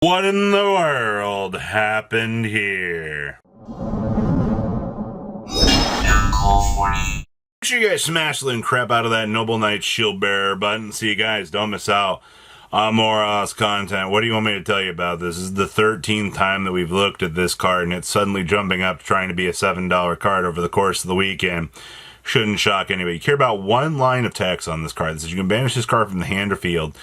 What in the world happened here? Make sure you guys smash the and crap out of that Noble Knight Shieldbearer button so you guys don't miss out on more Oz content. What do you want me to tell you about this? This is the 13th time that we've looked at this card, and it's suddenly jumping up to trying to be a $7 card over the course of the weekend. Shouldn't shock anybody. You care about one line of text on this card. That says you can banish this card from the hand or field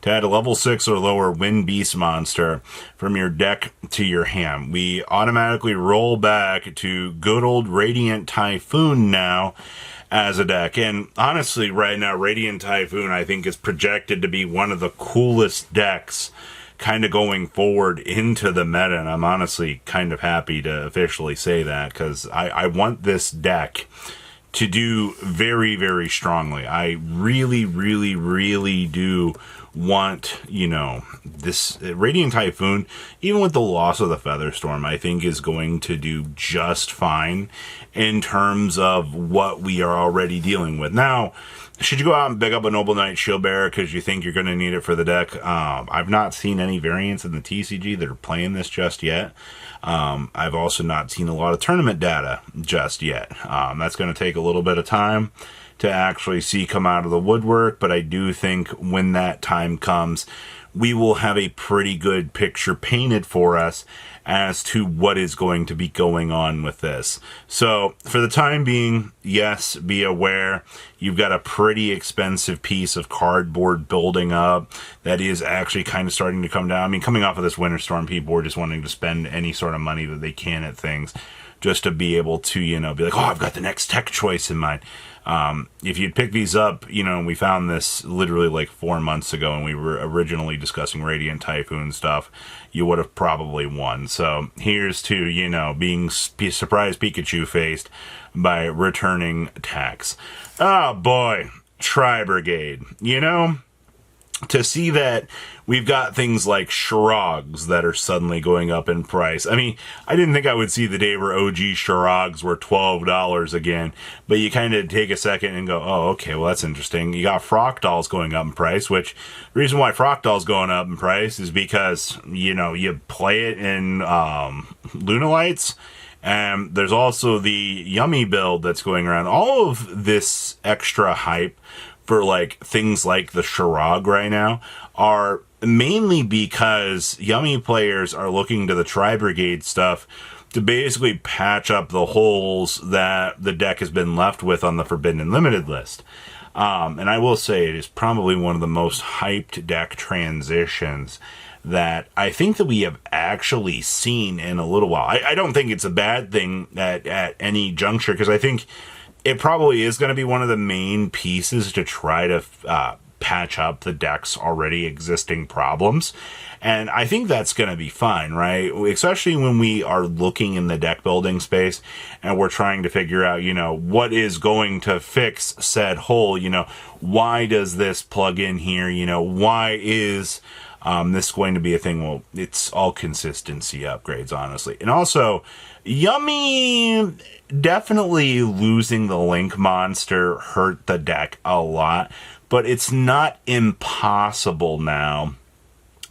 to add a level 6 or lower Wind Beast monster from your deck to your hand. We automatically roll back to good old Radiant Typhoon now as a deck. And honestly, right now, Radiant Typhoon, I think, is projected to be one of the coolest decks kind of going forward into the meta. And I'm honestly kind of happy to officially say that, because I want this deck to do very, very strongly. I really, really, really do want, this Radiant Typhoon, even with the loss of the Featherstorm, I think is going to do just fine in terms of what we are already dealing with. Now, should you go out and pick up a Noble Knight Shieldbearer because you think you're going to need it for the deck? I've not seen any variants in the TCG that are playing this just yet. I've also not seen a lot of tournament data just yet. That's going to take a little bit of time to actually see come out of the woodwork, but I do think when that time comes, we will have a pretty good picture painted for us as to what is going to be going on with this. So for the time being, yes, be aware you've got a pretty expensive piece of cardboard building up that is actually kind of starting to come down. I mean, coming off of this winter storm, people are just wanting to spend any sort of money that they can at things just to be able to, be like, oh, I've got the next tech choice in mind. If you'd pick these up, we found this literally like 4 months ago and we were originally discussing Radiant Typhoon stuff, you would have probably won. So here's to, being surprised Pikachu faced by returning tax. Oh boy, Tri-Brigade, to see that we've got things like Shuraigs that are suddenly going up in price. I mean, I didn't think I would see the day where OG Shuraigs were $12 again, but you kind of take a second and go, oh, okay, well, that's interesting. You got Froctals going up in price, which the reason why Froctals going up in price is because, you play it in Lunalights, and there's also the Yummy build that's going around. All of this extra hype for like things like the Shuraig right now are mainly because Yummy players are looking to the Tri-Brigade stuff to basically patch up the holes that the deck has been left with on the Forbidden and Limited list. And I will say it is probably one of the most hyped deck transitions that I think that we have actually seen in a little while. I don't think it's a bad thing at any juncture, because I think it probably is going to be one of the main pieces to try to patch up the deck's already existing problems. And I think that's going to be fine, right? Especially when we are looking in the deck building space and we're trying to figure out, what is going to fix said hole. Why does this plug in here? Why is this going to be a thing? Well, it's all consistency upgrades, honestly. And also, Yummy, definitely losing the Link monster hurt the deck a lot, but it's not impossible now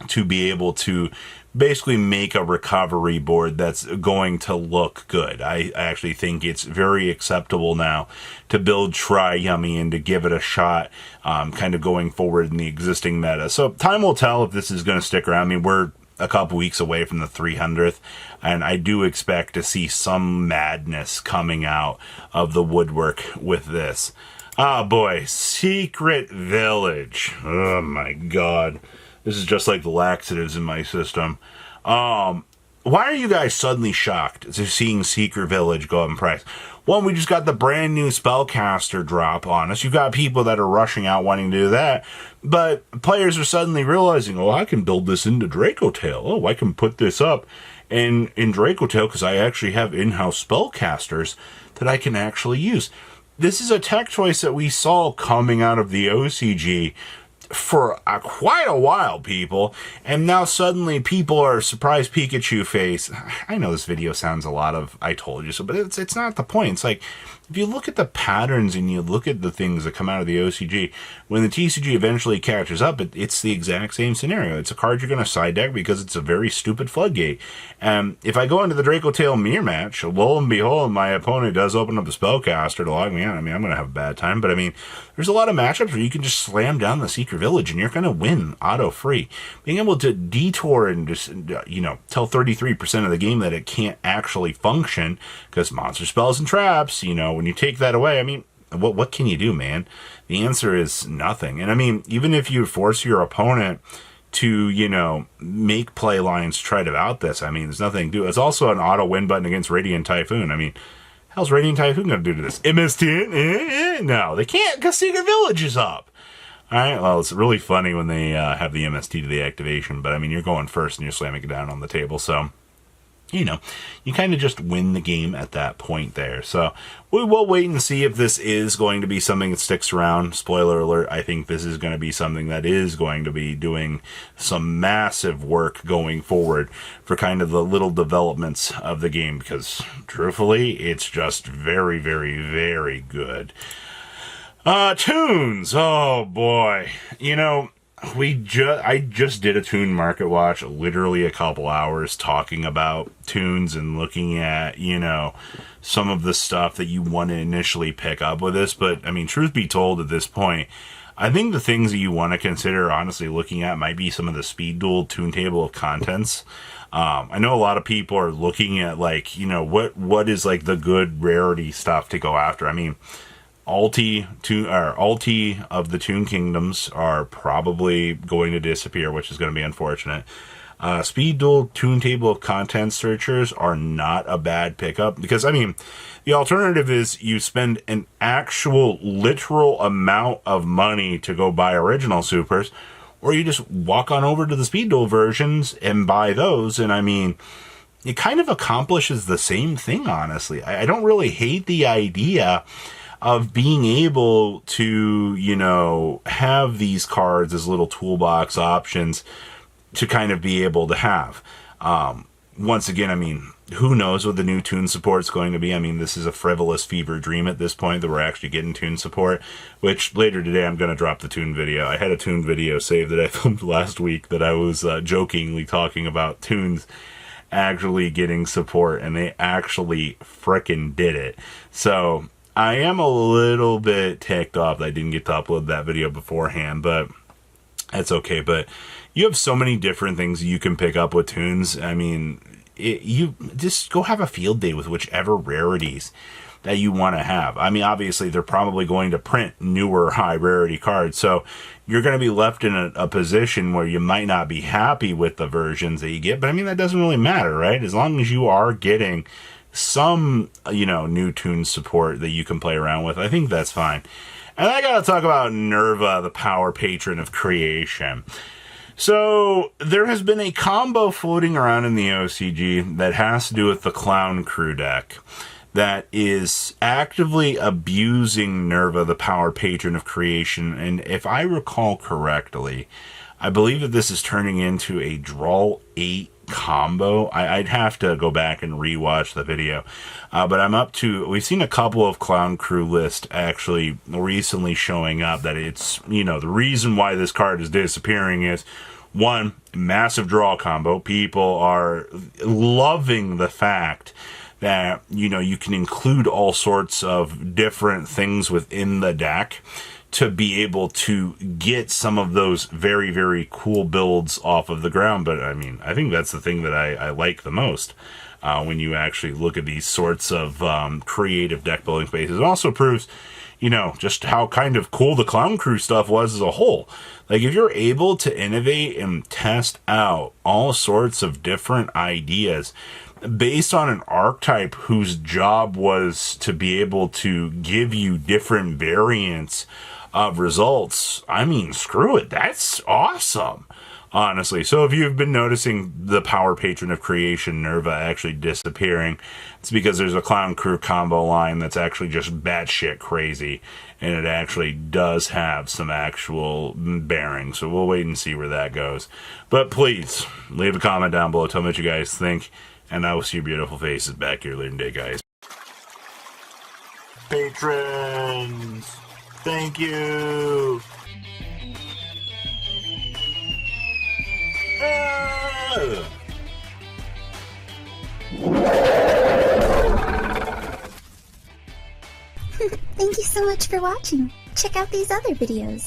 to be able to basically make a recovery board that's going to look good. I actually think it's very acceptable now to build Tri-Yummy and to give it a shot kind of going forward in the existing meta. So time will tell if this is going to stick around. I mean, we're a couple weeks away from the 300th, and I do expect to see some madness coming out of the woodwork with this. Oh boy, Secret Village. Oh my god. This is just like the laxatives in my system. Why are you guys suddenly shocked to seeing Secret Village go up in price? One, we just got the brand new Spellcaster drop on us. You've got people that are rushing out wanting to do that. But players are suddenly realizing, oh, I can build this into Dracotail. Oh, I can put this up in Dracotail because I actually have in-house Spellcasters that I can actually use. This is a tech choice that we saw coming out of the OCG for quite a while, people, and now suddenly people are surprised Pikachu face. I know this video sounds a lot of I told you so, but it's not the point. It's like, if you look at the patterns and you look at the things that come out of the OCG, when the TCG eventually catches up, it's the exact same scenario. It's a card you're going to side deck because it's a very stupid floodgate. If I go into the Draco Tail mirror match, lo and behold, my opponent does open up a spellcaster to log me out. I mean, I'm going to have a bad time, but I mean, there's a lot of matchups where you can just slam down the Secret Village and you're going to win auto-free. Being able to detour and just, tell 33% of the game that it can't actually function because monster spells and traps, when you take that away, I mean, what can you do, man? The answer is nothing. And I mean, even if you force your opponent to, make play lines to try to out this, I mean, there's nothing to do. It's also an auto win button against Radiant Typhoon. I mean, how's Radiant Typhoon going to do to this? MST? No, they can't because Secret Village is up. All right, well, it's really funny when they have the MST to the activation, but I mean, you're going first and you're slamming it down on the table, so you kind of just win the game at that point there. So we will wait and see if this is going to be something that sticks around. Spoiler alert, I think this is going to be something that is going to be doing some massive work going forward for kind of the little developments of the game, because truthfully, it's just very, very, very good. Toons, oh boy. I just did a Toon market watch, literally a couple hours talking about Toons and looking at, some of the stuff that you want to initially pick up with this. But, I mean, truth be told at this point, I think the things that you want to consider honestly looking at might be some of the speed duel Toon table of contents. I know a lot of people are looking at, what is, the good rarity stuff to go after. I mean, Alti of the Toon Kingdoms are probably going to disappear, which is going to be unfortunate. Speed Duel Toon Table of Contents searchers are not a bad pickup because, I mean, the alternative is you spend an actual literal amount of money to go buy original supers, or you just walk on over to the Speed Duel versions and buy those, and I mean, it kind of accomplishes the same thing, honestly. I don't really hate the idea of being able to, have these cards as little toolbox options to kind of be able to have. Once again, I mean, who knows what the new Toon support's going to be? I mean, this is a frivolous fever dream at this point that we're actually getting Toon support, which later today I'm going to drop the Toon video. I had a Toon video saved that I filmed last week that I was jokingly talking about Toons actually getting support, and they actually frickin' did it. So I am a little bit ticked off that I didn't get to upload that video beforehand, but that's okay. But you have so many different things you can pick up with Toons. I mean, you just go have a field day with whichever rarities that you want to have. I mean, obviously, they're probably going to print newer high rarity cards, so you're going to be left in a position where you might not be happy with the versions that you get, but I mean, that doesn't really matter, right? As long as you are getting some, new Toon support that you can play around with, I think that's fine. And I gotta talk about Nerva, the power patron of creation. So, there has been a combo floating around in the OCG that has to do with the Clown Crew deck that is actively abusing Nerva, the power patron of creation. And if I recall correctly, I believe that this is turning into a Draw 8 combo. I'd have to go back and rewatch the video, but we've seen a couple of Clown Crew lists actually recently showing up that it's, the reason why this card is disappearing is, one, massive draw combo. People are loving the fact that, you can include all sorts of different things within the deck to be able to get some of those very, very cool builds off of the ground. But I mean, I think that's the thing that I like the most when you actually look at these sorts of creative deck building spaces. It also proves, just how kind of cool the Clown Crew stuff was as a whole. Like, if you're able to innovate and test out all sorts of different ideas based on an archetype whose job was to be able to give you different variants of results, I mean, screw it. That's awesome. honestly. So if you've been noticing the Power Patron of Creation Nerva actually disappearing, it's because there's a Clown Crew combo line that's actually just batshit crazy, and it actually does have some actual bearings. So we'll wait and see where that goes. But please, leave a comment down below. Tell me what you guys think, and I will see your beautiful faces back here later today, guys. Patrons, thank you. Thank you so much for watching. Check out these other videos.